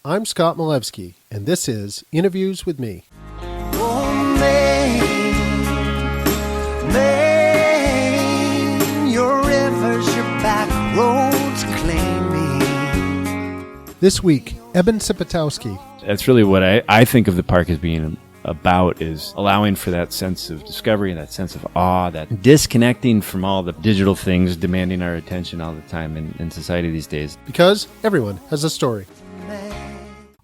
I'm Scott Malevsky, and this is Interviews with Me. Oh, Maine, your rivers, your back roads claim me. This week, Eben Sypitokowski. That's really what I think of the park as being about, is allowing for that sense of discovery, that sense of awe, that disconnecting from all the digital things demanding our attention all the time in society these days. Because everyone has a story.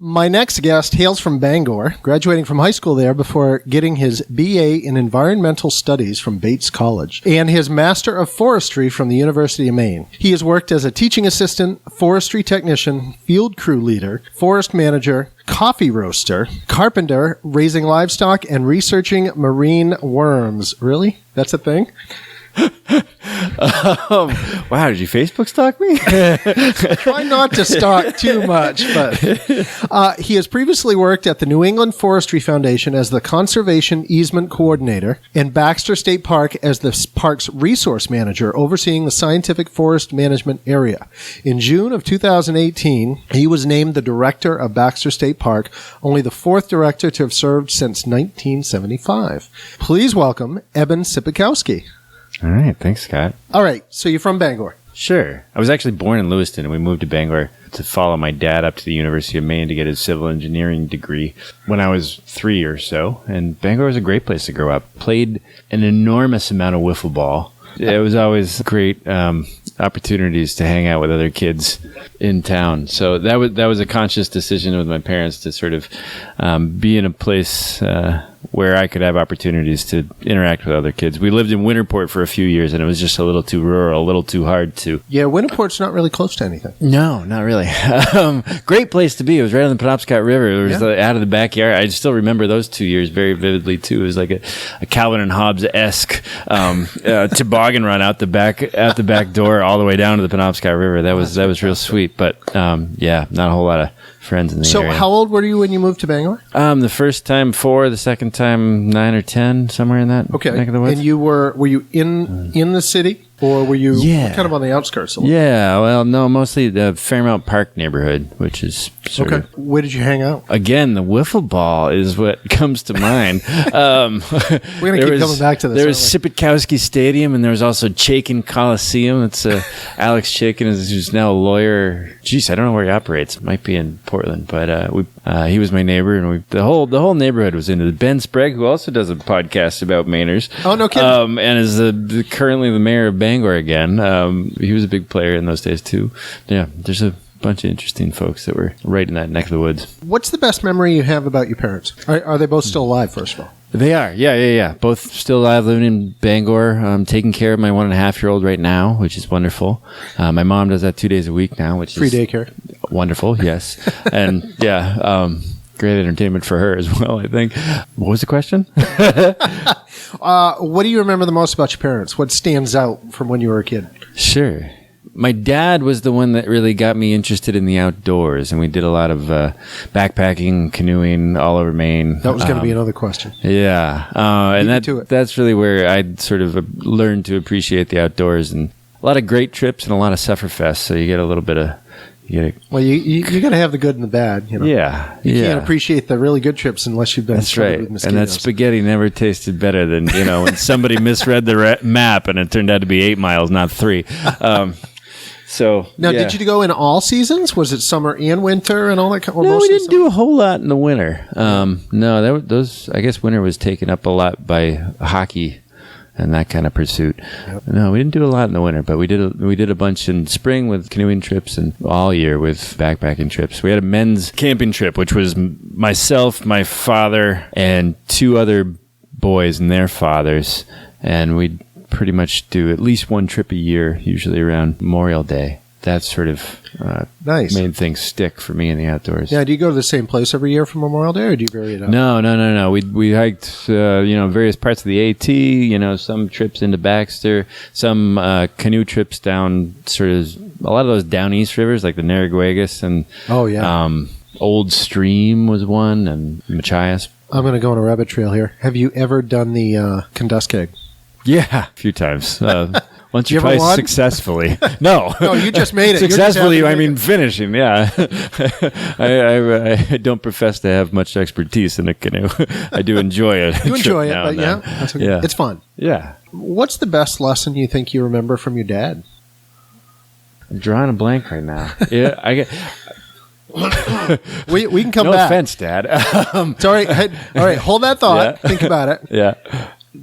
My next guest hails from Bangor, graduating from high school there before getting his BA in Environmental Studies from Bates College and his Master of Forestry from the University of Maine. He has worked as a teaching assistant, forestry technician, field crew leader, forest manager, coffee roaster, carpenter, raising livestock, and researching marine worms. Really? That's a thing? Wow, did you Facebook stalk me? Try not to stalk too much, but he has previously worked at the New England Forestry Foundation as the Conservation Easement Coordinator and Baxter State Park as the park's resource manager, overseeing the scientific forest management area. In June of 2018, he was named the director of Baxter State Park, only the fourth director to have served since 1975. Please welcome Eben Sypitkowski. All right, thanks, Scott. All right, so you're from Bangor. Sure. I was actually born in Lewiston, and we moved to Bangor to follow my dad up to the University of Maine to get his civil engineering degree when I was 3 or so. And Bangor was a great place to grow up. Played an enormous amount of wiffle ball. It was always great opportunities to hang out with other kids in town. So that was a conscious decision with my parents to sort of be in a place where I could have opportunities to interact with other kids. We lived in Winterport for a few years, and it was just a little too rural, a little too hard to... Yeah, Winterport's not really close to anything. No, not really. Great place to be. It was right on the Penobscot River. It was out of the backyard. I still remember those 2 years very vividly, too. It was like a Calvin and Hobbes-esque toboggan run out the back door all the way down to the Penobscot River. That was real sweet, but not a whole lot of friends in the area. So how old were you when you moved to Bangor? The first time 4, the second time 9 or 10, somewhere in that neck of the woods. And you were you in the city, or were you kind of on the outskirts a little? Yeah, well, no, mostly the Fairmount Park neighborhood, which is sort of... Where did you hang out? Again, the wiffle ball is what comes to mind. We're going to keep coming back to this. There was Sypitkowski Stadium, and there was also Chaikin Coliseum. It's Alex Chaikin, who's now a lawyer. Jeez, I don't know where he operates. Might be in Portland, but he was my neighbor, and the whole neighborhood was into it. Ben Sprague, who also does a podcast about Mainers. Oh, no kidding. And is currently the mayor of Bangor again. He was a big player in those days, too. Yeah, there's a bunch of interesting folks that were right in that neck of the woods. What's the best memory you have about your parents? Are they both still alive, first of all? They are. Yeah. Both still alive, living in Bangor. Taking care of my 1.5-year-old right now, which is wonderful. My mom does that 2 days a week now, which Free is daycare. Wonderful, yes. And great entertainment for her as well, I think. What was the question? What do you remember the most about your parents? What stands out from when you were a kid? Sure. My dad was the one that really got me interested in the outdoors, and we did a lot of backpacking, canoeing all over Maine. That was going to be another question. Yeah. And that's really where I sort of learned to appreciate the outdoors, and a lot of great trips and a lot of sufferfests, so you get a little bit of... Well, you got to have the good and the bad. You know? Yeah. You can't appreciate the really good trips unless you've been... That's right. With and that spaghetti never tasted better than, when somebody misread the map and it turned out to be 8 miles, not 3. So now, did you go in all seasons? Was it summer and winter and all that? No, we didn't do a whole lot in the winter. No, I guess winter was taken up a lot by hockey and that kind of pursuit. Yep. No, we didn't do a lot in the winter, but we did a bunch in spring with canoeing trips and all year with backpacking trips. We had a men's camping trip, which was myself, my father, and 2 other boys and their fathers, and we'd pretty much do at least 1 trip a year, usually around Memorial Day. That sort of nice made things stick for me in the outdoors. Yeah, do you go to the same place every year for Memorial Day, or do you vary it out? No. We hiked, various parts of the AT. Some trips into Baxter, some canoe trips down sort of a lot of those down east rivers like the Narragansett and Old Stream was one, and Machias. I'm going to go on a rabbit trail here. Have you ever done the Kanduskeg? Yeah, a few times. Once You or ever twice won? successfully. No. No, you just made it. You're just Successfully, happy to I make mean finishing, yeah. I don't profess to have much expertise in a canoe. I do enjoy it. You enjoy it, but yeah, that's okay. Yeah. It's fun. Yeah. What's the best lesson you think you remember from your dad? I'm drawing a blank right now. Yeah, I get. We can come No back. offense, Dad. It's all right. Hey, all right, hold that thought. Yeah. Think about it. Yeah.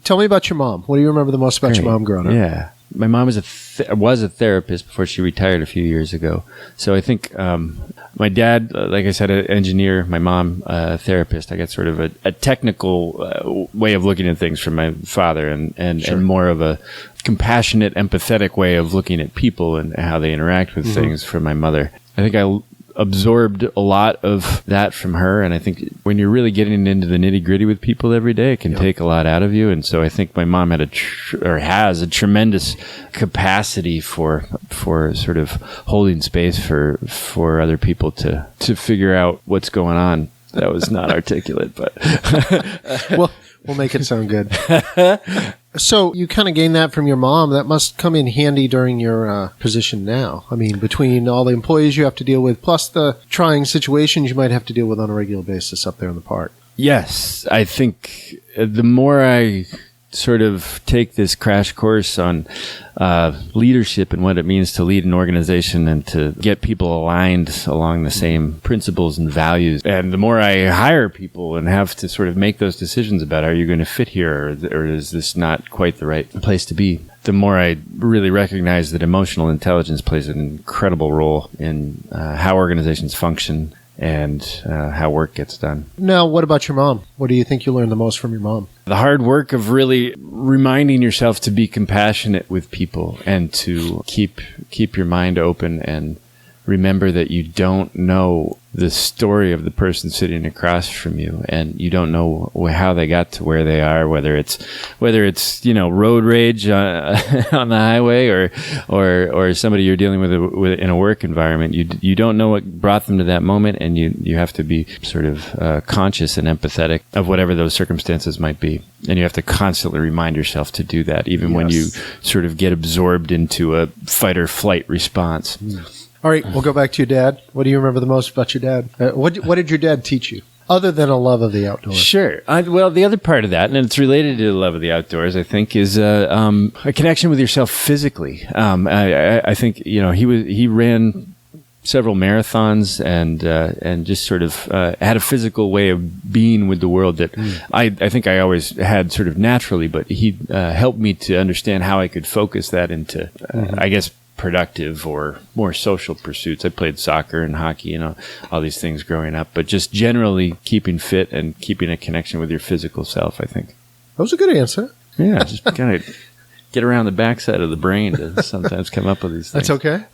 Tell me about your mom. What do you remember the most about your mom growing up? Yeah. My mom was a therapist before she retired a few years ago. So I think my dad, like I said, an engineer, my mom, a therapist. I got sort of a technical way of looking at things from my father and more of a compassionate, empathetic way of looking at people and how they interact with things from my mother. I think I absorbed a lot of that from her, and I think when you're really getting into the nitty gritty with people every day, it can take a lot out of you. And so I think my mom had has a tremendous capacity for sort of holding space for other people to figure out what's going on. That was not articulate, but Well, we'll make it sound good. So you kind of gained that from your mom. That must come in handy during your position now. I mean, between all the employees you have to deal with, plus the trying situations you might have to deal with on a regular basis up there in the park. Yes, I think the more I sort of take this crash course on leadership and what it means to lead an organization and to get people aligned along the same principles and values, and the more I hire people and have to sort of make those decisions about, are you going to fit here or is this not quite the right place to be, the more I really recognize that emotional intelligence plays an incredible role in how organizations function and how work gets done. Now, what about your mom? What do you think you learned the most from your mom? The hard work of really reminding yourself to be compassionate with people and to keep your mind open and remember that you don't know the story of the person sitting across from you, and you don't know how they got to where they are, whether it's road rage on the highway or somebody you're dealing with in a work environment. You don't know what brought them to that moment, and you have to be sort of conscious and empathetic of whatever those circumstances might be, and you have to constantly remind yourself to do that, even when you sort of get absorbed into a fight or flight response. All right, we'll go back to your dad. What do you remember the most about your dad? What did your dad teach you, other than a love of the outdoors? Sure. Well, the other part of that, and it's related to the love of the outdoors, I think, is a connection with yourself physically. I think he ran several marathons and just sort of had a physical way of being with the world that I think I always had sort of naturally, but he helped me to understand how I could focus that into, I guess, productive or more social pursuits. I played soccer and hockey and all these things growing up, but just generally keeping fit and keeping a connection with your physical self, I think. That was a good answer. Yeah, just kind of get around the backside of the brain to sometimes come up with these things. That's okay.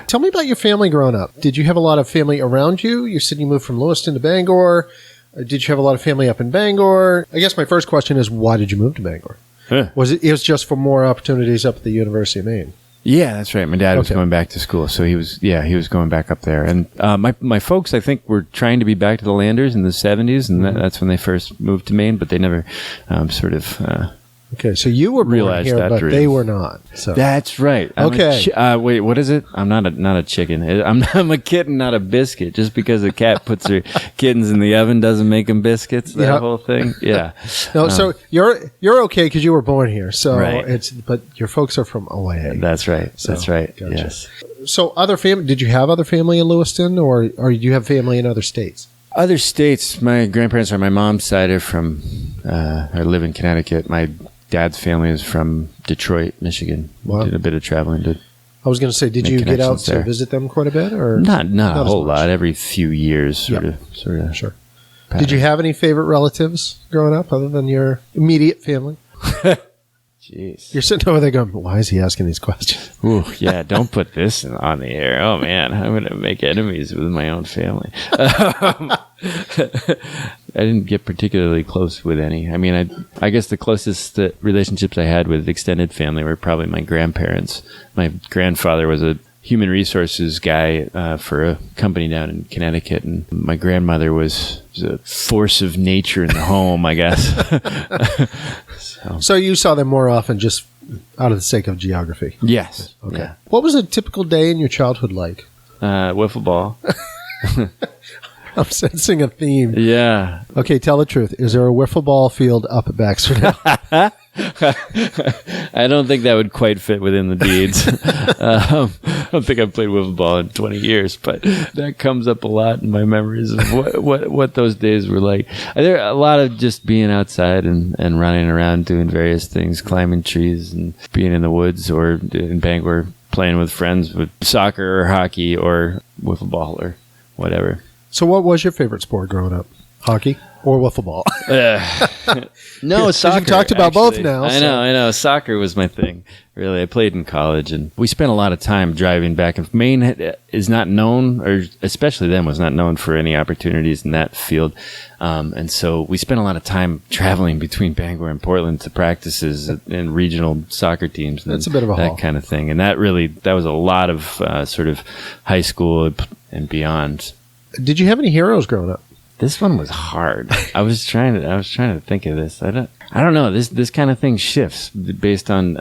Tell me about your family growing up. Did you have a lot of family around you? You said you moved from Lewiston to Bangor. Did you have a lot of family up in Bangor? I guess my first question is, why did you move to Bangor? Huh. It was just for more opportunities up at the University of Maine? Yeah, that's right. My dad was going back to school, so he was going back up there. And my folks, I think, were trying to be back to the Landers in the 70s, and that's when they first moved to Maine, but they never Okay, so you were born realized here, that but dream. they were not. So That's right. Wait, what is it? I'm not a chicken. I'm a kitten, not a biscuit. Just because a cat puts her kittens in the oven doesn't make them biscuits. That whole thing. Yeah. No, so you're okay because you were born here. So Right. but your folks are from away. That's right. So, That's right. gotcha. Yes. So other family? Did you have other family in Lewiston, or do you have family in other states? Other states. My grandparents on my mom's side are from. I live in Connecticut. My dad's family is from Detroit, Michigan. Wow. Did a bit of traveling. I was going to say, did Make you get out connections to there. visit them quite a bit, or Not as a whole much? lot. Every few years, sort of. Sure. Did you have any favorite relatives growing up other than your immediate family? Jeez. You're sitting over there going, why is he asking these questions? Ooh, yeah, don't put this on the air. Oh, man, I'm going to make enemies with my own family. I didn't get particularly close with any. I mean, I guess the closest relationships I had with extended family were probably my grandparents. My grandfather was a human resources guy for a company down in Connecticut, and my grandmother was a force of nature in the home, I guess. So you saw them more often just out of the sake of geography. Yes. Okay. Yeah. What was a typical day in your childhood like? Wiffle ball. I'm sensing a theme. Yeah. Okay, tell the truth. Is there a wiffle ball field up at Baxter now? I don't think that would quite fit within the deeds. I don't think I've played wiffle ball in 20 years, but that comes up a lot in my memories of what those days were like. There are a lot of just being outside and running around doing various things, climbing trees and being in the woods, or in Bangor playing with friends with soccer or hockey or wiffle ball or whatever. So what was your favorite sport growing up? Hockey or wiffle ball? No, soccer. You talked about both now. I know. Soccer was my thing. Really, I played in college, and we spent a lot of time driving back. And Maine is not known, or especially then was not known for any opportunities in that field. And so we spent a lot of time traveling between Bangor and Portland to practices and regional soccer teams. And that's a bit of a that haul. kind of thing. And that was a lot of sort of high school and beyond. Did you have any heroes growing up? This one was hard. I was trying to think of this. I don't know. This kind of thing shifts based on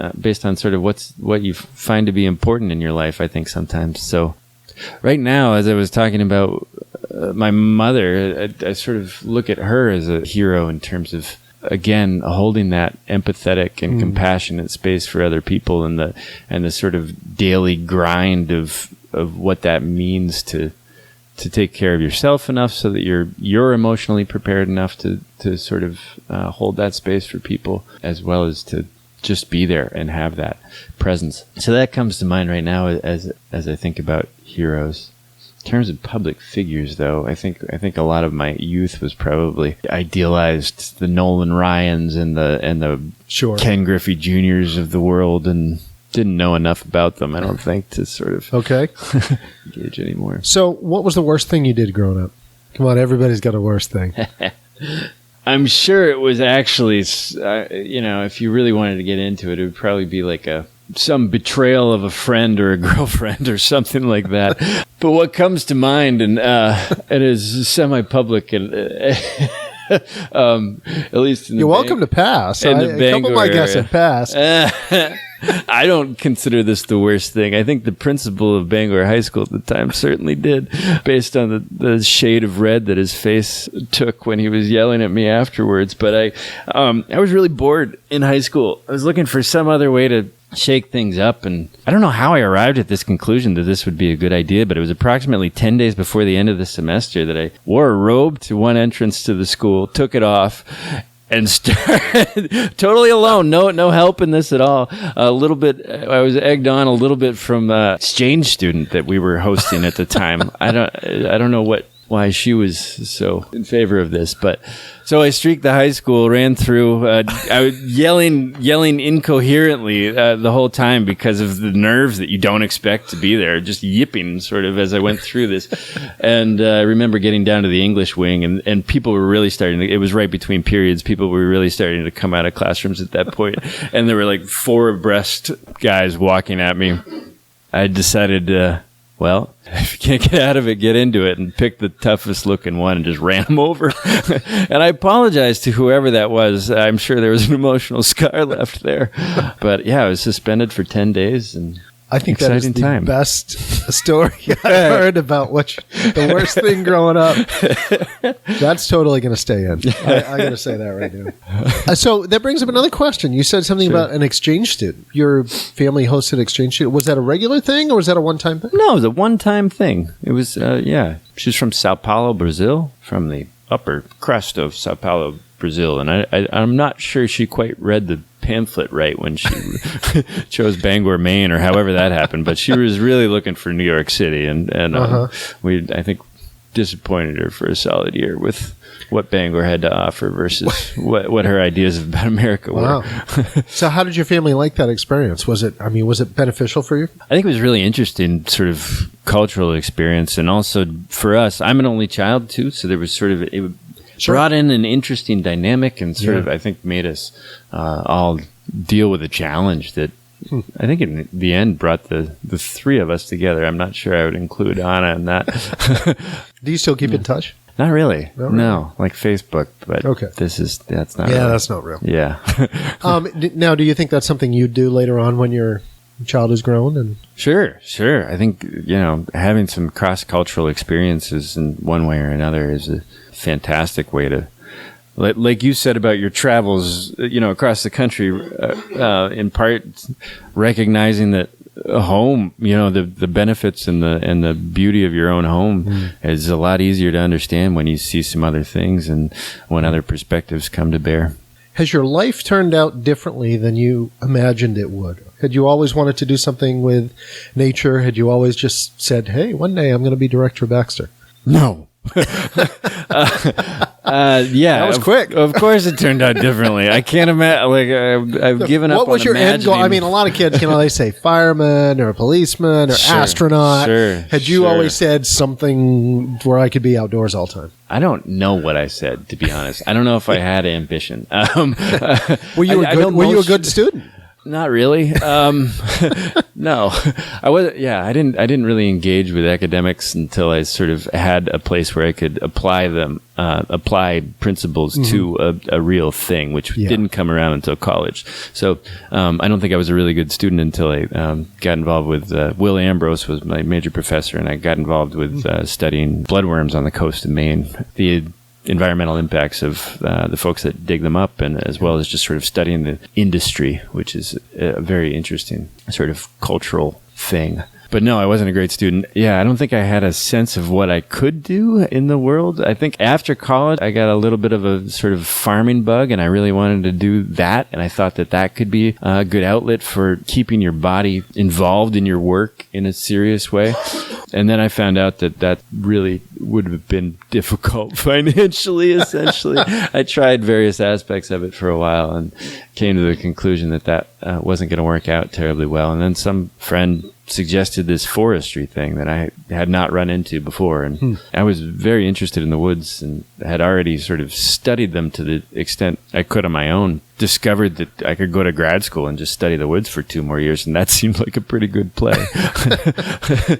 sort of what you find to be important in your life, I think sometimes. So right now, as I was talking about my mother, I sort of look at her as a hero in terms of, again, holding that empathetic and compassionate space for other people, and the sort of daily grind of what that means to take care of yourself enough so that you're emotionally prepared enough to sort of hold that space for people, as well as to just be there and have that presence. So that comes to mind right now as I think about heroes. In terms of public figures, though, I think a lot of my youth was probably idealized the Nolan Ryans and the Sure. Ken Griffey Juniors of the world, and didn't know enough about them, I don't think, to sort of Okay. engage anymore. So what was the worst thing you did growing up? Come on, everybody's got a worst thing. I'm sure it was actually, if you really wanted to get into it, it would probably be like some betrayal of a friend or a girlfriend or something like that. But what comes to mind, and it is semi-public, and at least in You're welcome to pass. in the A couple of Bangor my guests area. have passed. I don't consider this the worst thing. I think the principal of Bangor High School at the time certainly did, based on the shade of red that his face took when he was yelling at me afterwards. But I was really bored in high school. I was looking for some other way to shake things up, and I don't know how I arrived at this conclusion that this would be a good idea, but it was approximately 10 days before the end of the semester that I wore a robe to one entrance to the school, took it off, and started totally alone. No help in this at all. A little bit, I was egged on a little bit from exchange student that we were hosting at the time. I don't know why she was so in favor of this, but so I streaked the high school, ran through, I was yelling incoherently the whole time because of the nerves that you don't expect to be there, just yipping sort of as I went through this. And I remember getting down to the English wing, and people were really starting to, it was right between periods, people were really starting to come out of classrooms at that point, and there were like 4 abreast guys walking at me. I decided, well, if you can't get out of it, get into it, and pick the toughest looking one and just ran him over. And I apologize to whoever that was. I'm sure there was an emotional scar left there. But yeah, I was suspended for 10 days, and I think that is exciting the time. best story I've heard about the worst thing growing up. That's totally going to stay in. I'm going to say that right now. So that brings up another question. You said something about an exchange student. Your family hosted exchange student. Was that a regular thing, or was that a one-time thing? No, it was a one-time thing. It was, she's from Sao Paulo, Brazil, from the upper crust of Sao Paulo, Brazil. And I'm not sure she quite read the pamphlet right when she chose Bangor, Maine, or however that happened. But she was really looking for New York City. And we, I think, disappointed her for a solid year with what Bangor had to offer versus what her ideas about America were. Wow. So how did your family like that experience? Was it beneficial for you? I think it was really interesting sort of cultural experience. And also for us, I'm an only child too. So there was sort of, it brought in an interesting dynamic and sort of, I think, made us all deal with a challenge that I think in the end brought the 3 of us together. I'm not sure I would include Anna in that. Do you still keep in touch? Not really. Not really? No, like Facebook, but Okay. that's not Yeah, really. that's not real. Yeah. Now, do you think that's something you'd do later on when your child is grown? And Sure. I think, having some cross-cultural experiences in one way or another is a fantastic way to, like you said about your travels, across the country, in part recognizing that a home, the benefits and the beauty of your own home is a lot easier to understand when you see some other things and when other perspectives come to bear. has your life turned out differently than you imagined it would? Had you always wanted to do something with nature? Had you always just said, hey, one day I'm going to be director of Baxter? No. Yeah, that was quick. Of course, it turned out differently. I can't imagine. Like I've given up. What was on your end goal? imagining- I mean, a lot of kids, they say fireman or policeman or Sure, astronaut. sure, Had you sure. always said something where I could be outdoors all the time? I don't know what I said, to be honest. I don't know if I had ambition. Were you a good student? Not really. No, I wasn't. Yeah, I didn't really engage with academics until I sort of had a place where I could apply them, applied principles to a real thing, which didn't come around until college. So I don't think I was a really good student until I got involved with Will Ambrose was my major professor, and I got involved with studying bloodworms on the coast of Maine. The environmental impacts of the folks that dig them up, and as well as just sort of studying the industry, which is a very interesting sort of cultural thing. But no, I wasn't a great student. Yeah, I don't think I had a sense of what I could do in the world. I think after college, I got a little bit of a sort of farming bug, and I really wanted to do that. And I thought that could be a good outlet for keeping your body involved in your work in a serious way. And then I found out that really would have been difficult financially, essentially. I tried various aspects of it for a while and came to the conclusion that wasn't going to work out terribly well. And then some friend suggested this forestry thing that I had not run into before. And I was very interested in the woods and had already sort of studied them to the extent I could on my own. Discovered that I could go to grad school and just study the woods for 2 more years, and that seemed like a pretty good play.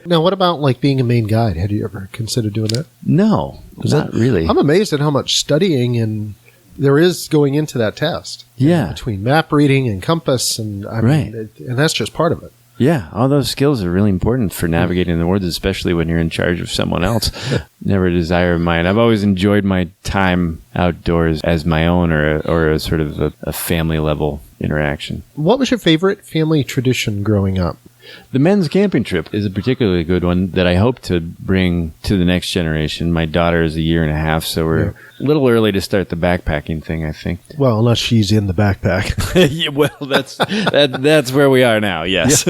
Now, what about like being a Maine guide? Had you ever considered doing that? No, not really. I'm amazed at how much studying and there is going into that test. Yeah. Between map reading and compass, and I mean, and that's just part of it. Yeah, all those skills are really important for navigating the woods, especially when you're in charge of someone else. Never a desire of mine. I've always enjoyed my time outdoors as my own or a sort of a family level interaction. What was your favorite family tradition growing up? The men's camping trip is a particularly good one that I hope to bring to the next generation. My daughter is 1.5 years, so we're a little early to start the backpacking thing, I think. Well, unless she's in the backpack. Yeah, well, that's where we are now, yes.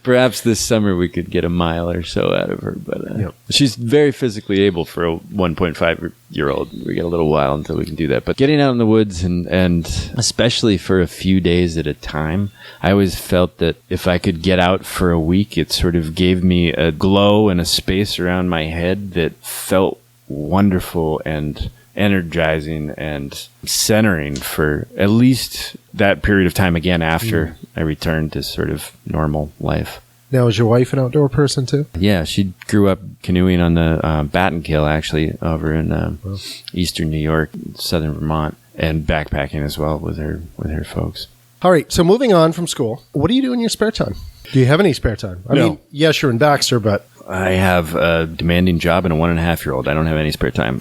Perhaps this summer we could get a mile or so out of her, but she's very physically able for a 1.5-year-old. We got a little while until we can do that. But getting out in the woods and especially for a few days at a time, I always felt that if I could get out for a week, it sort of gave me a glow and a space around my head that felt wonderful and energizing and centering for at least that period of time again after I returned to sort of normal life. Now, is your wife an outdoor person too? Yeah, she grew up canoeing on the Battenkill, actually, over in eastern New York, southern Vermont, and backpacking as well with her folks. All right, so moving on from school, what do you do in your spare time? Do you have any spare time? I mean, yes, you're in Baxter, but... I have a demanding job and a 1.5-year-old. I don't have any spare time.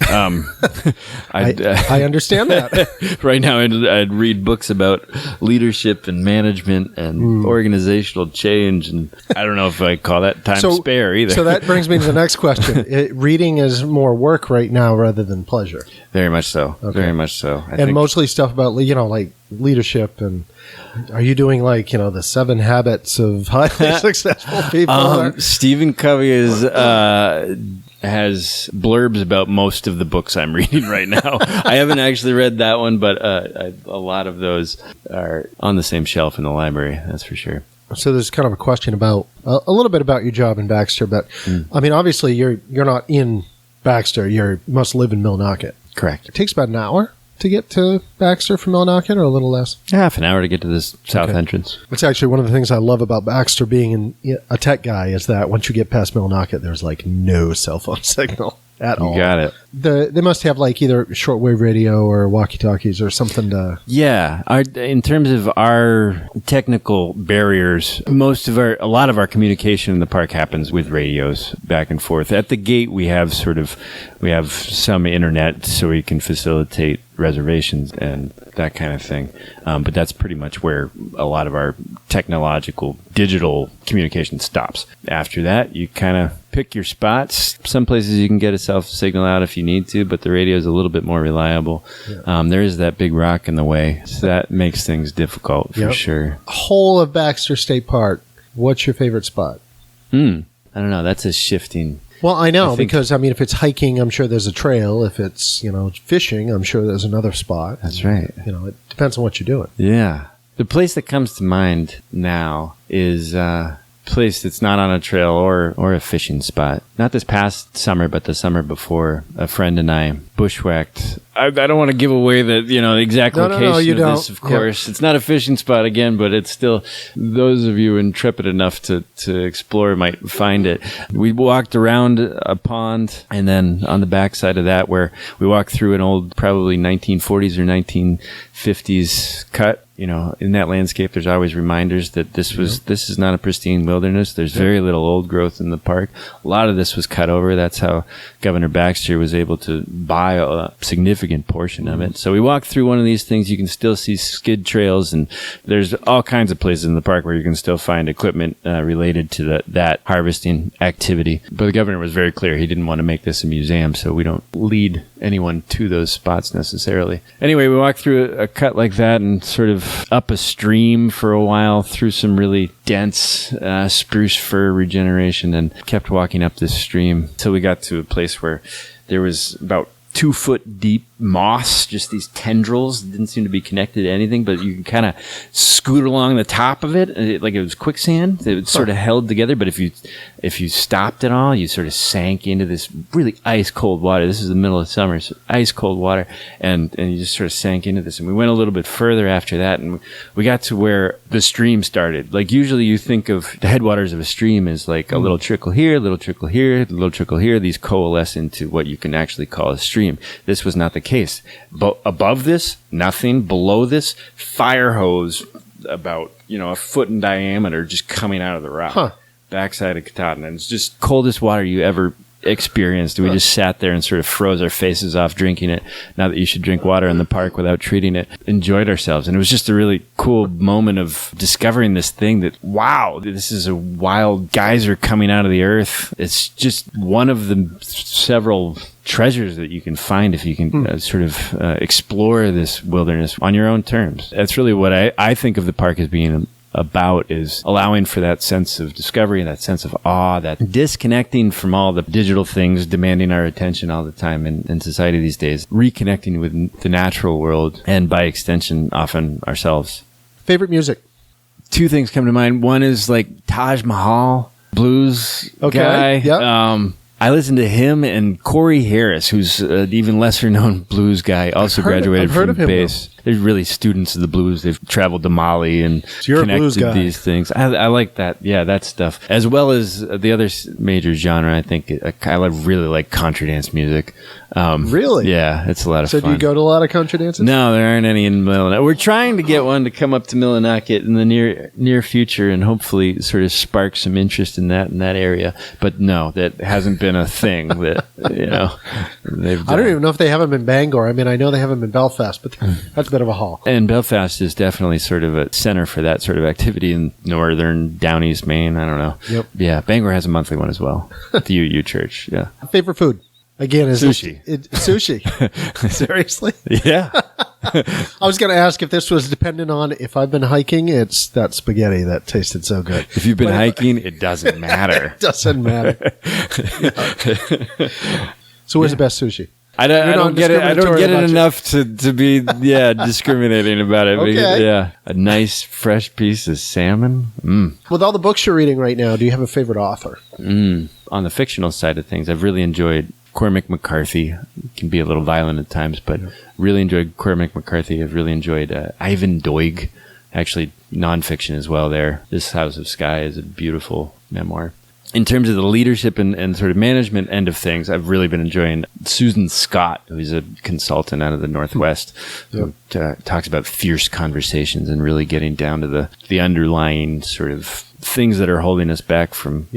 I understand that. Right now, I'd read books about leadership and management and organizational change, and I don't know if I call that time spare either. So that brings me to the next question. Reading is more work right now rather than pleasure. Very much so. Okay. Very much so. I and think mostly stuff about, like leadership and... Are you doing the 7 habits of highly successful people? Stephen Covey has blurbs about most of the books I'm reading right now. I haven't actually read that one, but a lot of those are on the same shelf in the library. That's for sure. So there's kind of a question about a little bit about your job in Baxter, but I mean, obviously you're not in Baxter. You must live in Millinocket. Correct. It takes about an hour to get to Baxter from Millinocket, or a little less? Half an hour to get to this south entrance. It's actually one of the things I love about Baxter being a tech guy is that once you get past Millinocket, there's like no cell phone signal. at all. You got it. They must have like either shortwave radio or walkie-talkies or something to... Yeah. In terms of our technical barriers, a lot of our communication in the park happens with radios back and forth. At the gate, we have some internet so we can facilitate reservations and that kind of thing. But that's pretty much where a lot of our technological digital communication stops. After that, you kind of pick your spots. Some places you can get a self signal out if you need to, but the radio is a little bit more reliable. Yeah. There is that big rock in the way, so that makes things difficult for sure. Whole of Baxter State Park, what's your favorite spot? I don't know. That's a shifting... Well, I know, because, I mean, if it's hiking, I'm sure there's a trail. If it's, fishing, I'm sure there's another spot. That's right. It depends on what you're doing. Yeah. The place that comes to mind now is a place that's not on a trail or a fishing spot. Not this past summer, but the summer before. A friend and I bushwhacked. I don't want to give away the exact location of this, of course. Yeah. It's not a fishing spot again, but it's still, those of you intrepid enough to explore might find it. We walked around a pond, and then on the backside of that, where we walked through an old, probably 1940s or 1950s cut. In that landscape, there's always reminders that this is not a pristine wilderness. There's very little old growth in the park. A lot of this was cut over. That's how Governor Baxter was able to buy a significant portion of it. So we walked through one of these things. You can still see skid trails, and there's all kinds of places in the park where you can still find equipment related to that harvesting activity. But the governor was very clear. He didn't want to make this a museum, so we don't lead anyone to those spots necessarily. Anyway, we walked through a cut like that and sort of up a stream for a while through some really dense spruce fir regeneration, and kept walking up this stream till we got to a place where there was about 2 foot deep moss, just these tendrils. Didn't seem to be connected to anything, but you could kind of scoot along the top of it like it was quicksand. It was sort of held together, but if you stopped at all, you sort of sank into this really ice cold water. This is the middle of summer, so ice cold water, and you just sort of sank into this. And we went a little bit further after that, and we got to where the stream started. Like usually you think of the headwaters of a stream as like a little trickle here, a little trickle here, a little trickle here. These coalesce into what you can actually call a stream. This was not the case. But above this, nothing. Below this, fire hose about, a foot in diameter just coming out of the rock. Backside of Katahdin. And it's just coldest water you ever experienced. We just sat there and sort of froze our faces off drinking it. Now that you should drink water in the park without treating it. Enjoyed ourselves. And it was just a really cool moment of discovering this thing that, wow, this is a wild geyser coming out of the earth. It's just one of the several treasures that you can find if you can explore this wilderness on your own terms. That's really what I think of the park as being about, is allowing for that sense of discovery, that sense of awe, that disconnecting from all the digital things demanding our attention all the time in society these days, reconnecting with the natural world, and by extension, often ourselves. Favorite music? 2 things come to mind. One is like Taj Mahal, blues guy. Yeah. I listened to him and Corey Harris, who's an even lesser known blues guy, also graduated from bass. They're really students of the blues. They've traveled to Mali and connected these things. I like that. Yeah, that stuff. As well as the other major genre, I think. I really like country dance music. Really? Yeah, it's a lot of fun. So do you go to a lot of country dances? No, there aren't any in Millinocket. We're trying to get one to come up to Millinocket in the near future, and hopefully sort of spark some interest in that area. But no, that hasn't been a thing that they've done. I don't even know if they have them in Bangor. I mean, I know they have them in Belfast, but that's a bit of a haul. And Belfast is definitely sort of a center for that sort of activity in northern Down East Maine. I don't know. Yep. Yeah, Bangor has a monthly one as well. The UU Church. Yeah. Favorite food? Again, is sushi. Sushi. Seriously? Yeah. I was going to ask if this was dependent on if I've been hiking. It's that spaghetti that tasted so good. If you've been hiking, it doesn't matter. It doesn't matter. So where's the best sushi? I don't get it. I don't get it enough to be discriminating about it. Okay. Yeah, a nice fresh piece of salmon. With all the books you're reading right now, do you have a favorite author? On the fictional side of things, I've really enjoyed Cormac McCarthy. Can be a little violent at times, but really enjoyed Cormac McCarthy. I've really enjoyed Ivan Doig, actually nonfiction as well there. This House of Sky is a beautiful memoir. in terms of the leadership and sort of management end of things, I've really been enjoying Susan Scott, who's a consultant out of the Northwest, who talks about fierce conversations and really getting down to the underlying sort of things that are holding us back from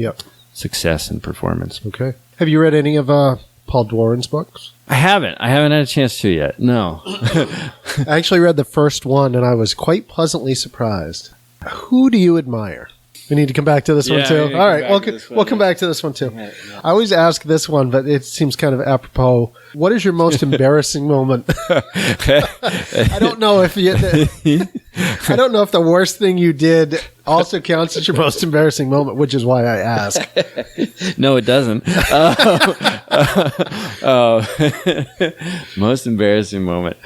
success and performance. Okay. Have you read any of Paul Dworan's books? I haven't had a chance to yet. No. I actually read the first one, and I was quite pleasantly surprised. Who do you admire? We need to come back to this one, too. All right, we'll come back to this one, too. Yeah. I always ask this one, but it seems kind of apropos. What is your most embarrassing moment? I don't know if I don't know if the worst thing you did also counts as your most embarrassing moment, which is why I ask. No, it doesn't. Most embarrassing moment.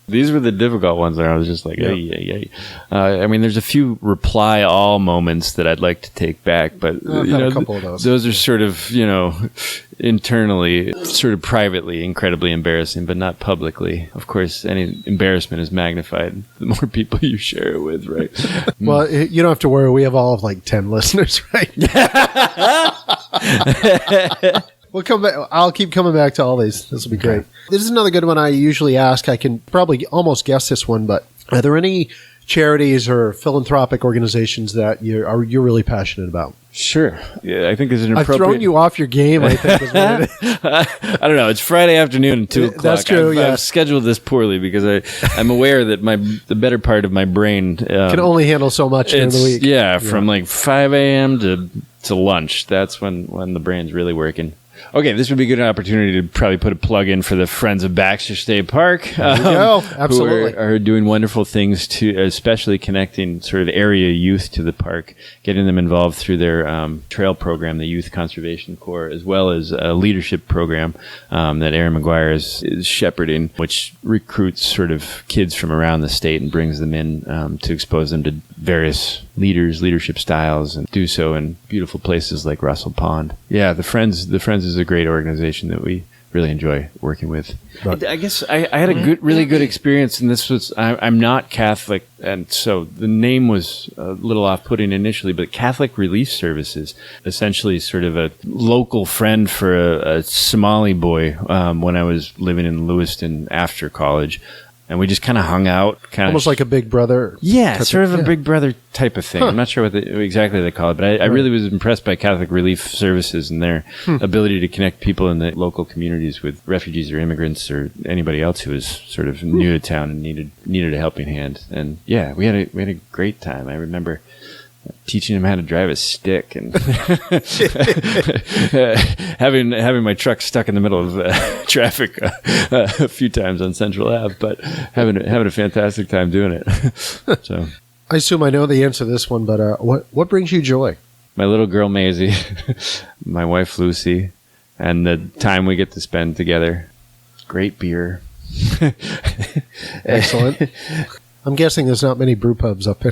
These were the difficult ones where I was just like, I mean, there's a few reply all moments that I'd like to take back, but I've had a couple of those are sort of, internally, sort of privately, incredibly embarrassing, but not publicly. Of course, any embarrassment is magnified the more people you share it with, right? Well, you don't have to worry. We have all of like 10 listeners, right? We'll come back. I'll keep coming back to all these. This will be great. This is another good one I usually ask. I can probably almost guess this one, but are there any charities or philanthropic organizations that you're really passionate about? Sure. Yeah, I think it's an appropriate... I've thrown you off your game, I think is what it is. I don't know. It's Friday afternoon at 2 o'clock. That's true, I've scheduled this poorly because I'm aware that the better part of my brain... can only handle so much during the week. Yeah, from like 5 a.m. to lunch. That's when the brain's really working. Okay, this would be a good opportunity to probably put a plug in for the Friends of Baxter State Park. There you go. Absolutely. Who are doing wonderful things to, especially connecting sort of area youth to the park, getting them involved through their trail program, the Youth Conservation Corps, as well as a leadership program that Aaron McGuire is shepherding, which recruits sort of kids from around the state and brings them in to expose them to various leadership styles, and do so in beautiful places like Russell Pond. Yeah, the Friends is a great organization that we really enjoy working with. I guess I had a really good experience, and this was, I'm not Catholic, and so the name was a little off-putting initially, but Catholic Relief Services, essentially sort of a local friend for a Somali boy when I was living in Lewiston after college. And we just kind of hung out. Almost like a Big Brother. Yeah, sort of a Big Brother type of thing. Huh. I'm not sure what exactly they call it, but I really was impressed by Catholic Relief Services and their ability to connect people in the local communities with refugees or immigrants or anybody else who was sort of new to town and needed a helping hand. And yeah, we had a great time. I remember teaching him how to drive a stick and having my truck stuck in the middle of traffic a few times on Central Ave, but having a fantastic time doing it. So I assume I know the answer to this one, but what brings you joy? My little girl Maisie, my wife Lucy, and the time we get to spend together. Great beer. Excellent. I'm guessing there's not many brew pubs up in...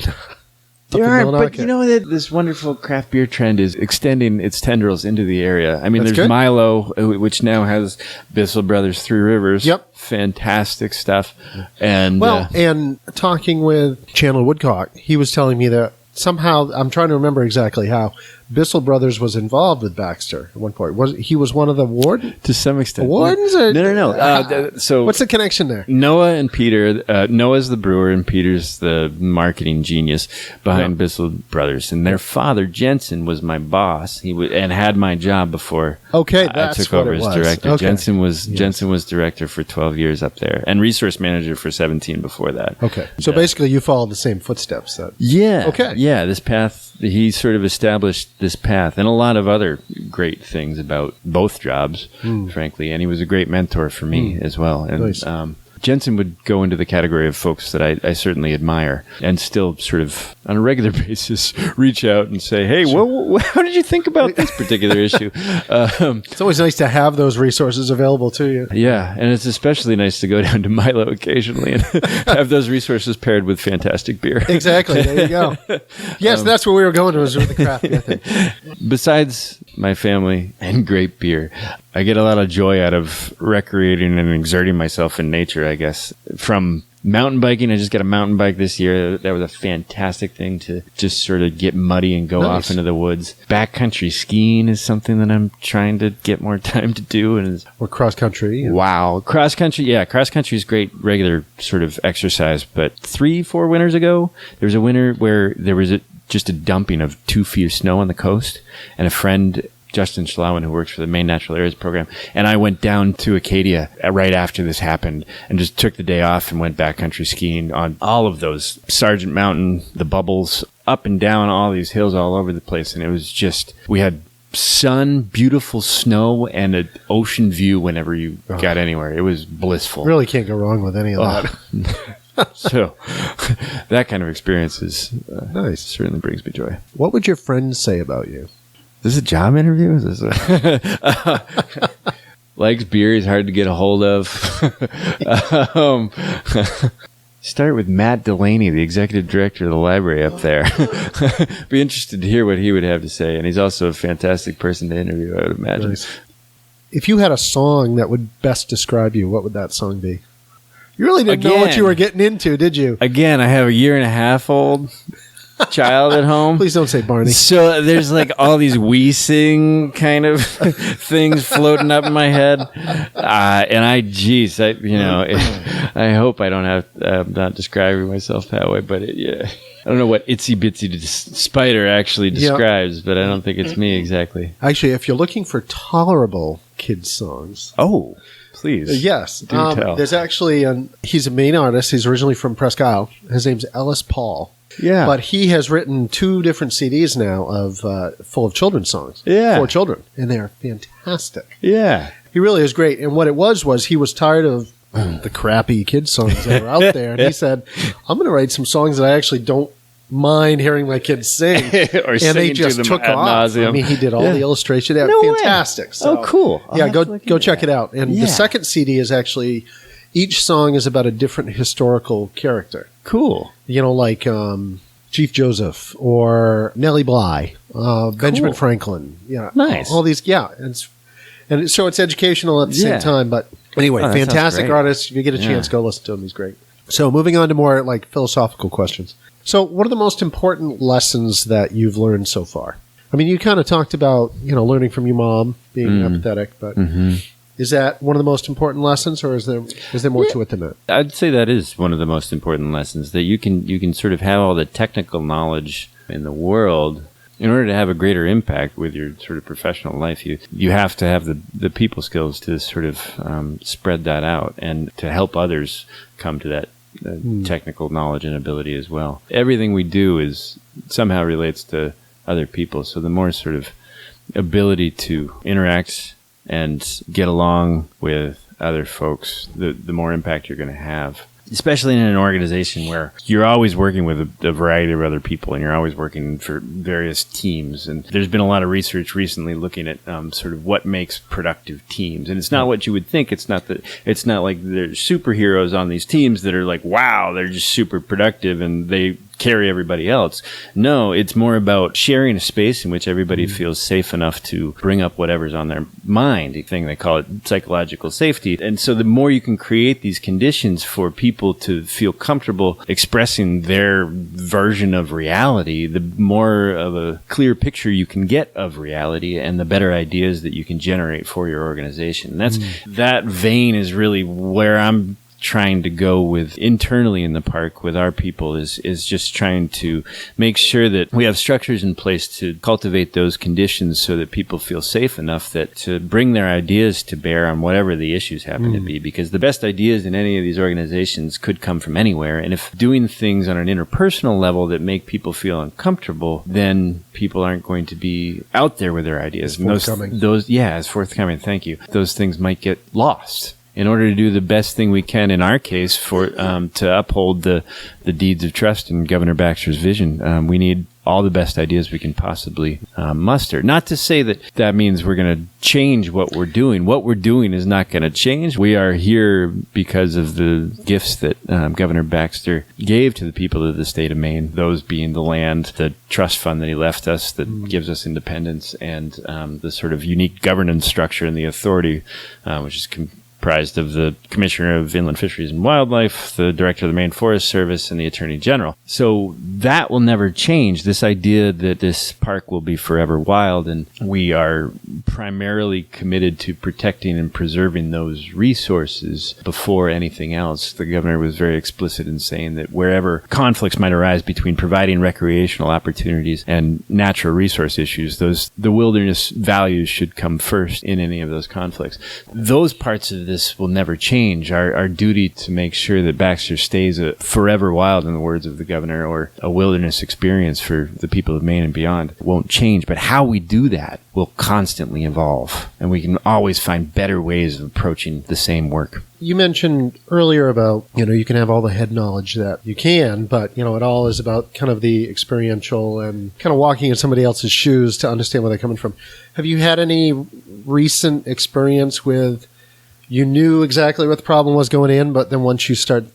There are, but you know that this wonderful craft beer trend is extending its tendrils into the area. I mean, there's Milo, which now has Bissell Brothers Three Rivers. Yep. Fantastic stuff. And and talking with Chandler Woodcock, he was telling me that somehow, I'm trying to remember exactly how, Bissell Brothers was involved with Baxter at one point. He was one of the wardens? To some extent. Wardens? Or? No. So what's the connection there? Noah and Peter, Noah's the brewer and Peter's the marketing genius behind Bissell Brothers. And their father, Jensen, was my boss. And had my job before I took over as director. Okay. Jensen was director for 12 years up there and resource manager for 17 before that. Okay. So basically you followed the same footsteps. Yeah. Okay. Yeah, this path, he sort of established this path and a lot of other great things about both jobs, frankly. And he was a great mentor for me as well. And nice. Jensen would go into the category of folks that I certainly admire and still sort of on a regular basis reach out and say, hey, how did you think about this particular issue? It's always nice to have those resources available to you. Yeah, and it's especially nice to go down to Milo occasionally and have those resources paired with fantastic beer. Exactly. There you go. Yes, that's where we were going, was with the craft beer thing. Besides my family and great beer, I get a lot of joy out of recreating and exerting myself in nature, I guess, from Mountain biking, I just got a mountain bike this year. That was a fantastic thing to just sort of get muddy and go off into the woods. Backcountry skiing is something that I'm trying to get more time to do. And or cross country. Wow. Cross country. Yeah, cross country is great, regular sort of exercise. But 3-4 winters ago, there was a winter where there was just a dumping of 2 feet of snow on the coast. And a friend, Justin Schlauwen, who works for the Maine Natural Areas Program, and I went down to Acadia right after this happened and just took the day off and went backcountry skiing on all of those. Sargent Mountain, the Bubbles, up and down all these hills all over the place. And it was just, we had sun, beautiful snow, and an ocean view whenever you got anywhere. It was blissful. Really can't go wrong with any of that. So that kind of experience is nice. Certainly brings me joy. What would your friends say about you? Is this a job interview? Is this likes beer, he's hard to get a hold of. Start with Matt Delaney, the executive director of the library up there. Be interested to hear what he would have to say. And he's also a fantastic person to interview, I would imagine. Nice. If you had a song that would best describe you, what would that song be? You really didn't know what you were getting into, did you? Again, I have a 1.5-year-old child at home. Please don't say Barney. So there's like all these we sing kind of things floating up in my head. And I hope I don't have, I'm not describing myself that way, but I don't know what itsy bitsy spider actually describes, but I don't think it's me exactly. Actually, if you're looking for tolerable kids songs. Oh, please. Yes. Do tell. There's actually, he's a Maine artist. He's originally from Presque Isle. His name's Ellis Paul. Yeah. But he has written 2 different CDs now of full of children's songs. Yeah. For children. And they are fantastic. Yeah. He really is great. And what it was he was tired of the crappy kids songs that were out there. And he said, I'm going to write some songs that I actually don't mind hearing my kids sing. And they just took off. I mean, he did all the illustration. They're fantastic. So, cool. Go check it out. And the second CD is actually, each song is about a different historical character. Cool. You know, like Chief Joseph or Nellie Bly, Benjamin Franklin. Yeah, nice. All these, and so it's educational at the same time. But anyway, fantastic artist. If you get a chance, go listen to him. He's great. So moving on to more like philosophical questions. So, what are the most important lessons that you've learned so far? I mean, you kind of talked about learning from your mom, being empathetic, but. Is that one of the most important lessons, or is there more to it than that? I'd say that is one of the most important lessons, that you can sort of have all the technical knowledge in the world. In order to have a greater impact with your sort of professional life, you have to have the people skills to sort of spread that out and to help others come to that technical knowledge and ability as well. Everything we do is somehow relates to other people, so the more sort of ability to interact and get along with other folks, the more impact you're going to have. Especially in an organization where you're always working with a variety of other people and you're always working for various teams. And there's been a lot of research recently looking at sort of what makes productive teams. And it's not what you would think. It's not like there's superheroes on these teams that are like, wow, they're just super productive and they carry everybody else. No, it's more about sharing a space in which everybody feels safe enough to bring up whatever's on their mind. A thing they call it psychological safety. And so the more you can create these conditions for people to feel comfortable expressing their version of reality, the more of a clear picture you can get of reality and the better ideas that you can generate for your organization. That vein is really where I'm trying to go with internally in the park with our people is just trying to make sure that we have structures in place to cultivate those conditions so that people feel safe enough that to bring their ideas to bear on whatever the issues happen to be, because the best ideas in any of these organizations could come from anywhere. And if doing things on an interpersonal level that make people feel uncomfortable, then people aren't going to be out there with their ideas. It's forthcoming. It's forthcoming. Thank you. Those things might get lost. In order to do the best thing we can in our case for to uphold the deeds of trust in Governor Baxter's vision, we need all the best ideas we can possibly muster. Not to say that means we're going to change what we're doing. What we're doing is not going to change. We are here because of the gifts that Governor Baxter gave to the people of the state of Maine, those being the land, the trust fund that he left us that gives us independence, and the sort of unique governance structure and the authority, which is comprised of the Commissioner of Inland Fisheries and Wildlife, the Director of the Maine Forest Service, and the Attorney General. So that will never change. This idea that this park will be forever wild, and we are primarily committed to protecting and preserving those resources before anything else. The governor was very explicit in saying that wherever conflicts might arise between providing recreational opportunities and natural resource issues, the wilderness values should come first in any of those conflicts. Those parts of this will never change. Our duty to make sure that Baxter stays a forever wild, in the words of the governor, or a wilderness experience for the people of Maine and beyond, won't change. But how we do that will constantly evolve, and we can always find better ways of approaching the same work. You mentioned earlier about, you can have all the head knowledge that you can, but, it all is about kind of the experiential and kind of walking in somebody else's shoes to understand where they're coming from. Have you had any recent experience with you knew exactly what the problem was going in, but then once you started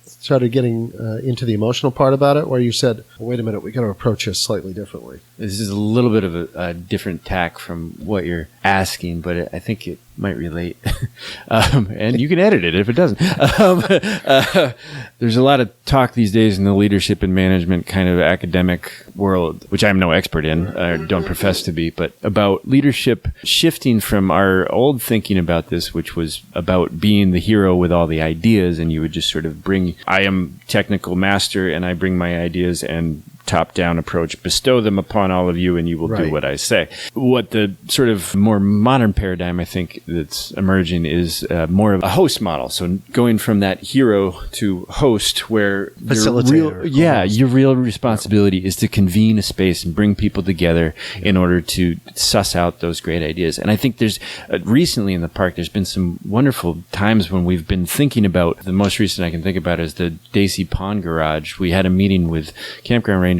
getting into the emotional part about it, where you said, well, wait a minute, we got to approach this slightly differently? This is a little bit of a different tack from what you're asking, but I think it might relate. And you can edit it if it doesn't. There's a lot of talk these days in the leadership and management kind of academic world, which I'm no expert in, don't profess to be, but about leadership shifting from our old thinking about this, which was about being the hero with all the ideas, and you would just sort of I am technical master and I bring my ideas and top-down approach, bestow them upon all of you, and you will do what I say. What the sort of more modern paradigm, I think, that's emerging is more of a host model. So going from that hero to host, where your real responsibility is to convene a space and bring people together in order to suss out those great ideas. And I think there's recently in the park, there's been some wonderful times when we've been thinking about, the most recent I can think about is the Daisy Pond Garage. We had a meeting with campground rangers,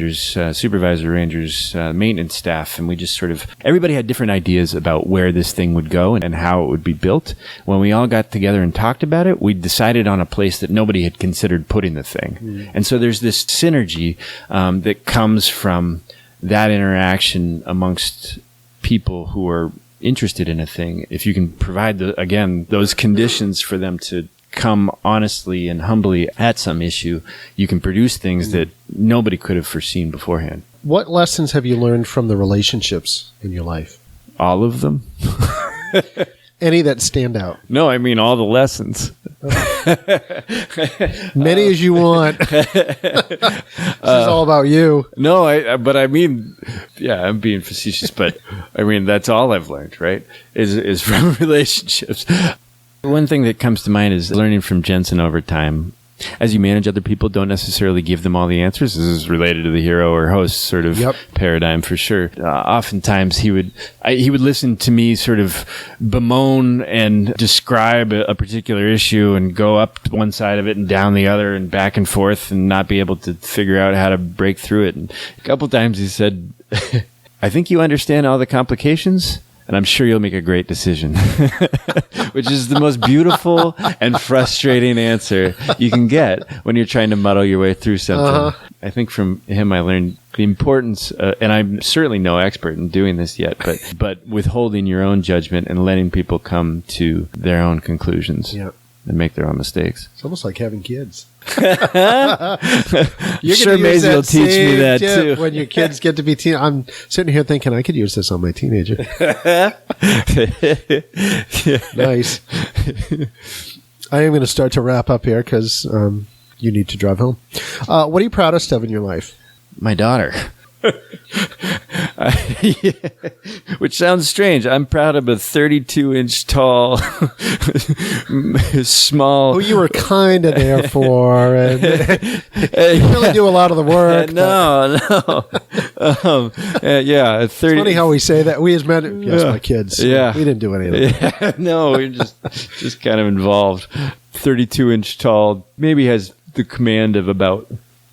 supervisor rangers, maintenance staff, and we just everybody had different ideas about where this thing would go and how it would be built. When we all got together and talked about it, we decided on a place that nobody had considered putting the thing. And so there's this synergy that comes from that interaction amongst people who are interested in a thing. If you can provide, those conditions for them to come honestly and humbly at some issue, you can produce things that nobody could have foreseen beforehand. What lessons have you learned from the relationships in your life? All of them. Any that stand out? No, I mean all the lessons. Many as you want. This is all about you. No, I'm being facetious, but I mean, that's all I've learned, right? Is from relationships. One thing that comes to mind is learning from Jensen over time. As you manage other people, don't necessarily give them all the answers. This is related to the hero or host sort of paradigm for sure. Oftentimes he would listen to me sort of bemoan and describe a particular issue and go up one side of it and down the other and back and forth and not be able to figure out how to break through it. And a couple times he said, I think you understand all the complications, and I'm sure you'll make a great decision, which is the most beautiful and frustrating answer you can get when you're trying to muddle your way through something. I think from him I learned the importance, and I'm certainly no expert in doing this yet, but withholding your own judgment and letting people come to their own conclusions and make their own mistakes. It's almost like having kids. You're sure Maisie will teach me that too. When your kids get to be teen, I'm sitting here thinking I could use this on my teenager. Nice. I am going to start to wrap up here because you need to drive home. What are you proudest of in your life? My daughter. Which sounds strange. I'm proud of a 32-inch tall, small. Who you were kind of there for. And you really do a lot of the work. No. Yeah, 30. It's funny how we say that. We as men, yes, my kids. Yeah. We didn't do any of that. Yeah, no, we're just kind of involved. 32-inch tall, maybe has the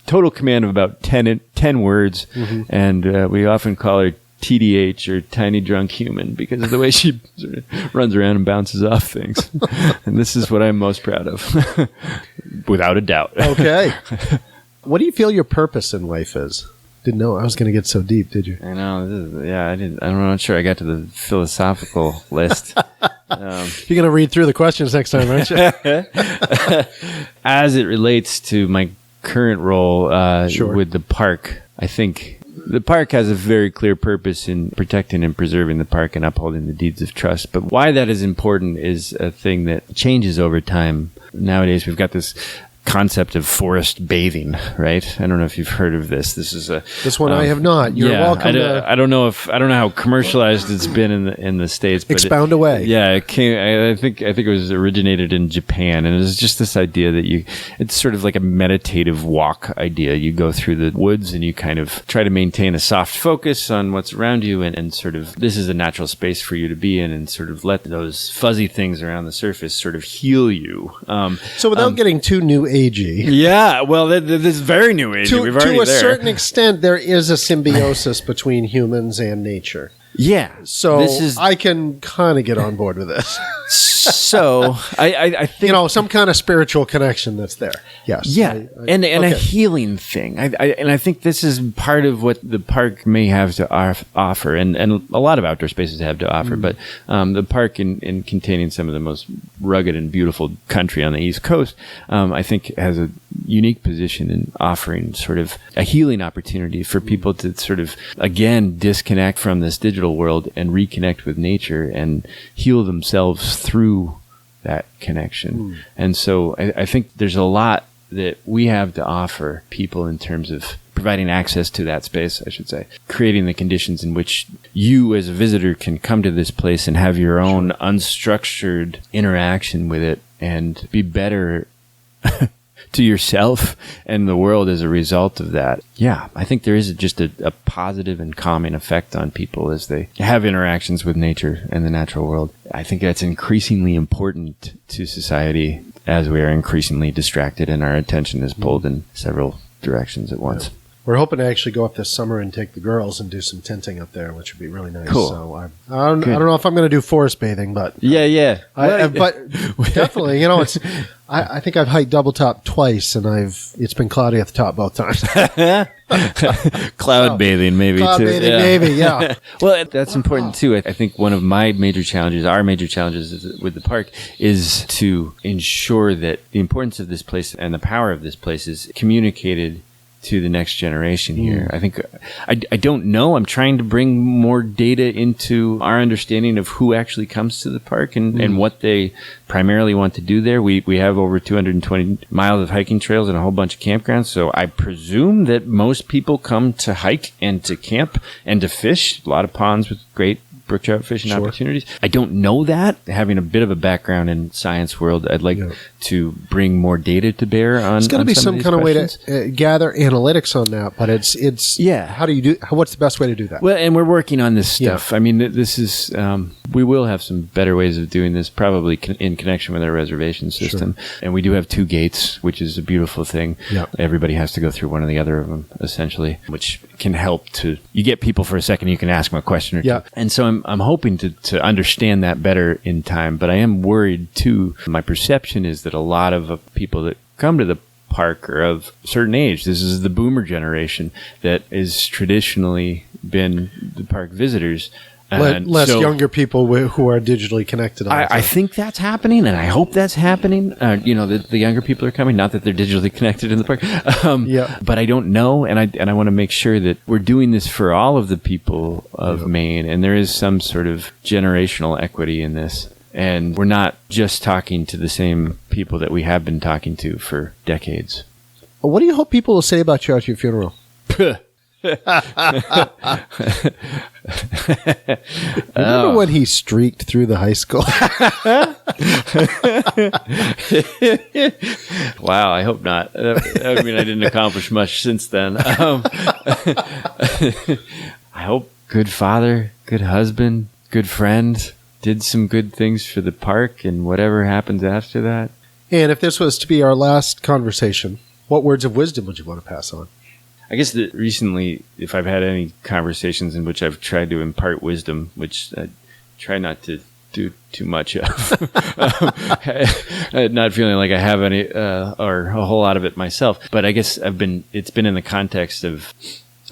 total command of about 10 words, and we often call her TDH, or Tiny Drunk Human, because of the way she sort of runs around and bounces off things. And this is what I'm most proud of, without a doubt. Okay. What do you feel your purpose in life is? Didn't know I was going to get so deep, did you? I know. I'm not sure I got to the philosophical list. You're going to read through the questions next time, aren't you? As it relates to my current role Sure. with the park, I think the park has a very clear purpose in protecting and preserving the park and upholding the deeds of trust. But why that is important is a thing that changes over time. Nowadays, we've got this concept of forest bathing, right? I don't know if you've heard of this. This is This one I have not. You're welcome. I don't know how commercialized it's been in the States. But Expound away. Yeah, it came. I think it was originated in Japan, and it's just this idea that it's sort of like a meditative walk idea. You go through the woods and you kind of try to maintain a soft focus on what's around you, and sort of this is a natural space for you to be in, and sort of let those fuzzy things around the surface sort of heal you. So without getting too new agey. Yeah, well, this is very new agey. We've already To a there. certain extent, there is a symbiosis between humans and nature. Yeah. So this is I can kind of get on board with this. so. I think Some kind of spiritual connection that's there. Yes. Yeah, and a okay. healing thing. I think this is part of what the park may have to offer, and a lot of outdoor spaces have to offer. But the park, in containing some of the most rugged and beautiful country on the East Coast, I think has a unique position in offering sort of a healing opportunity for people to sort of, again, disconnect from this digital world and reconnect with nature and heal themselves through that connection. And so I think there's a lot that we have to offer people in terms of providing access to that space, I should say, creating the conditions in which you as a visitor can come to this place and have your own unstructured interaction with it and be better to yourself and the world as a result of that. Yeah, I think there is just a positive and calming effect on people as they have interactions with nature and the natural world. I think that's increasingly important to society as we are increasingly distracted and our attention is pulled in several directions at once. Yeah. We're hoping to actually go up this summer and take the girls and do some tenting up there, which would be really nice. Cool. So I don't know if I'm going to do forest bathing, but Yeah. but definitely, I think I've hiked Double Top twice, and it's been cloudy at the top both times. Cloud bathing, maybe Cloud too. bathing, maybe, yeah. Well, that's important too. I think one of my major challenges, our major challenges with the park, is to ensure that the importance of this place and the power of this place is communicated to the next generation here. I think I don't know. I'm trying to bring more data into our understanding of who actually comes to the park and what they primarily want to do there. We have over 220 miles of hiking trails and a whole bunch of campgrounds. So I presume that most people come to hike and to camp and to fish. A lot of ponds with great brook trout fishing opportunities. I don't know that. Having a bit of a background in science world, I'd like to bring more data to bear on. It's got to be some kind of way questions. to gather analytics on that, but it's How do you do? What's the best way to do that? Well, and we're working on this stuff. Yeah. I mean, this is we will have some better ways of doing this, probably in connection with our reservation system. And we do have 2 gates, which is a beautiful thing. Yeah. Everybody has to go through one or the other of them, essentially, which can help to you get people for a second. You can ask them a question or two. And so I'm hoping to understand that better in time, but I am worried too. My perception is that a lot of people that come to the park are of a certain age. This is the boomer generation that is traditionally been the park visitors. Less younger people who are digitally connected. I think that's happening, and I hope that's happening. The younger people are coming. Not that they're digitally connected in the park, but I don't know, and I want to make sure that we're doing this for all of the people of Maine, and there is some sort of generational equity in this, and we're not just talking to the same people that we have been talking to for decades. What do you hope people will say about you at your funeral? Remember when he streaked through the high school? Wow, I hope not. I mean, I didn't accomplish much since then. I hope good father, good husband, good friend, did some good things for the park, and whatever happens after that. And if this was to be our last conversation, what words of wisdom would you want to pass on? I guess that recently, if I've had any conversations in which I've tried to impart wisdom, which I try not to do too much of, not feeling like I have any or a whole lot of it myself, but I guess it's been in the context of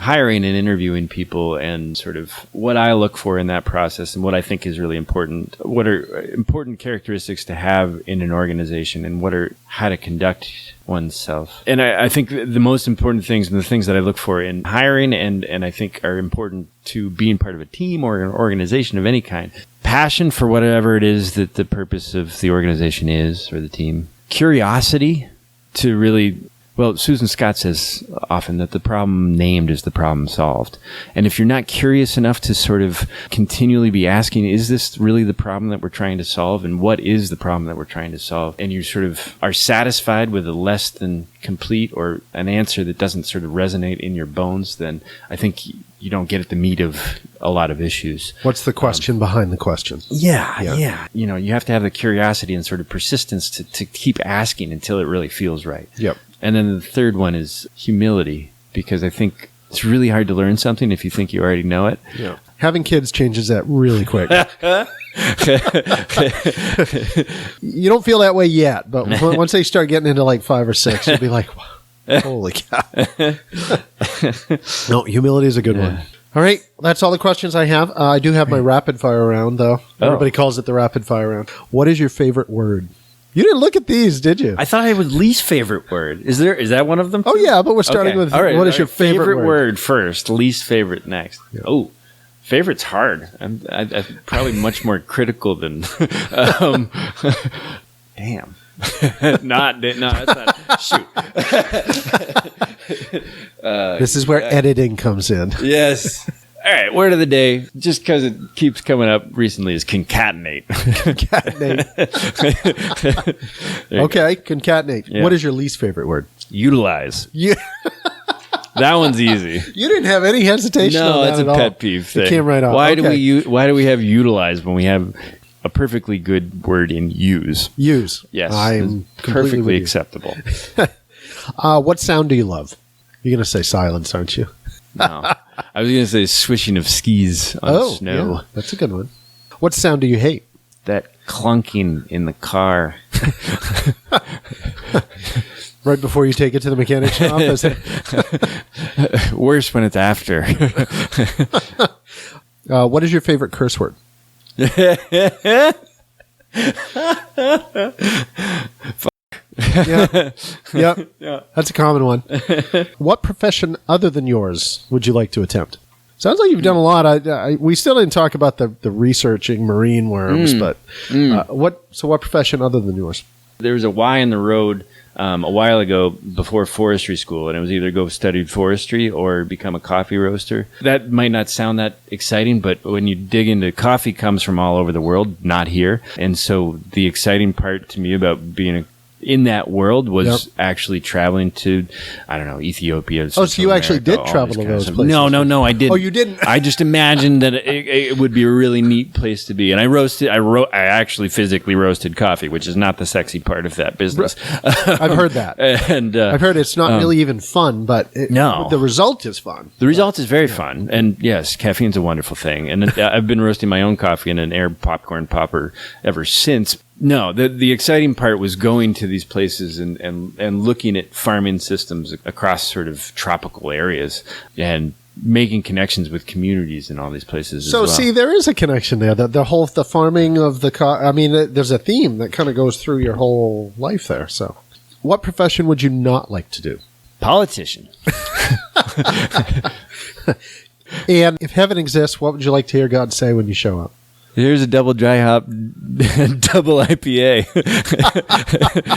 hiring and interviewing people and sort of what I look for in that process and what I think is really important. What are important characteristics to have in an organization and what are how to conduct oneself. And I think the most important things and the things that I look for in hiring and I think are important to being part of a team or an organization of any kind. Passion for whatever it is that the purpose of the organization is or the team. Curiosity to really... Well, Susan Scott says often that the problem named is the problem solved. And if you're not curious enough to sort of continually be asking, is this really the problem that we're trying to solve? And what is the problem that we're trying to solve? And you sort of are satisfied with a less than complete or an answer that doesn't sort of resonate in your bones, then I think you don't get at the meat of a lot of issues. What's the question behind the question? Yeah. You know, you have to have the curiosity and sort of persistence to keep asking until it really feels right. Yep. And then the third one is humility, because I think it's really hard to learn something if you think you already know it. Yeah. Having kids changes that really quick. You don't feel that way yet, but once they start getting into like 5 or 6, you'll be like, holy cow. No, humility is a good one. All right. That's all the questions I have. I do have my rapid fire round, though. Everybody calls it the rapid fire round. What is your favorite word? You didn't look at these, did you? I thought I was least favorite word. Is that one of them? Oh, yeah, but we're starting with what is your favorite word first, least favorite next. Yeah. Oh, favorite's hard. I'm probably much more critical than... damn. No, that's not... Shoot. This is where editing comes in. Yes. All right, word of the day, just because it keeps coming up recently, is concatenate. Concatenate. Okay, concatenate. Yeah. What is your least favorite word? Utilize. Yeah. That one's easy. You didn't have any hesitation on that that's at a all. pet peeve thing. It came right off. Why do we have utilize when we have a perfectly good word in use? Use. Yes. I'm perfectly acceptable. What sound do you love? You're going to say silence, aren't you? No. I was going to say swishing of skis on snow. Yeah, that's a good one. What sound do you hate? That clunking in the car. Right before you take it to the mechanic shop? Worse when it's after. What is your favorite curse word? Yeah. That's a common one. What profession other than yours would you like to attempt? Sounds like you've done a lot. We still didn't talk about the researching marine worms, but what profession other than yours? There was a Y in the road a while ago before forestry school, and it was either go study forestry or become a coffee roaster. That might not sound that exciting, but when you dig into coffee, comes from all over the world, not here. And so the exciting part to me about being in that world was actually traveling to, I don't know, Ethiopia. So you actually did travel to those places? No, I didn't. Oh, you didn't? I just imagined that it would be a really neat place to be. And I actually physically roasted coffee, which is not the sexy part of that business. I've heard that. And I've heard it's not really even fun, but the result is fun. The result is very fun. And yes, caffeine's a wonderful thing. And I've been roasting my own coffee in an air popcorn popper ever since. No, the exciting part was going to these places and looking at farming systems across sort of tropical areas and making connections with communities in all these places as well. So, see, there is a connection there. The farming of there's a theme that kind of goes through your whole life there. So, what profession would you not like to do? Politician. And if heaven exists, what would you like to hear God say when you show up? Here's a double dry hop, double IPA.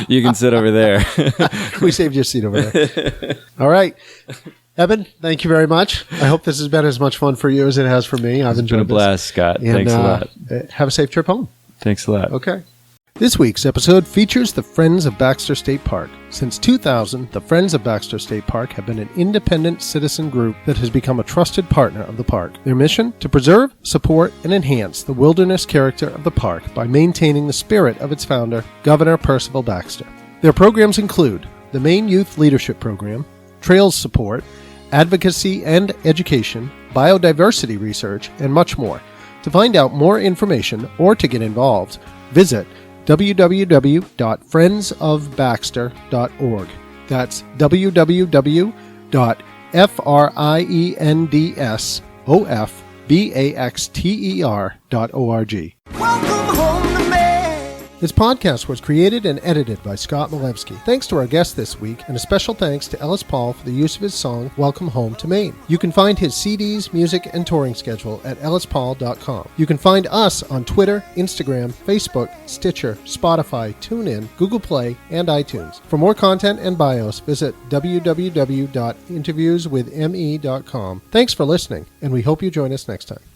You can sit over there. We saved your seat over there. All right. Eben, thank you very much. I hope this has been as much fun for you as it has for me. I've enjoyed it. It's been a blast, Scott. And, thanks a lot. Have a safe trip home. Thanks a lot. Okay. This week's episode features the Friends of Baxter State Park. Since 2000, the Friends of Baxter State Park have been an independent citizen group that has become a trusted partner of the park. Their mission? To preserve, support, and enhance the wilderness character of the park by maintaining the spirit of its founder, Governor Percival Baxter. Their programs include the Maine Youth Leadership Program, Trails Support, Advocacy and Education, Biodiversity Research, and much more. To find out more information or to get involved, visit www.friendsofbaxter.org. That's www.friendsofbaxter.org. FRIENDSOFBAXTER.org. Welcome home to me. This podcast was created and edited by Scott Malevsky. Thanks to our guest this week, and a special thanks to Ellis Paul for the use of his song, Welcome Home to Maine. You can find his CDs, music, and touring schedule at ellispaul.com. You can find us on Twitter, Instagram, Facebook, Stitcher, Spotify, TuneIn, Google Play, and iTunes. For more content and bios, visit www.interviewswithme.com. Thanks for listening, and we hope you join us next time.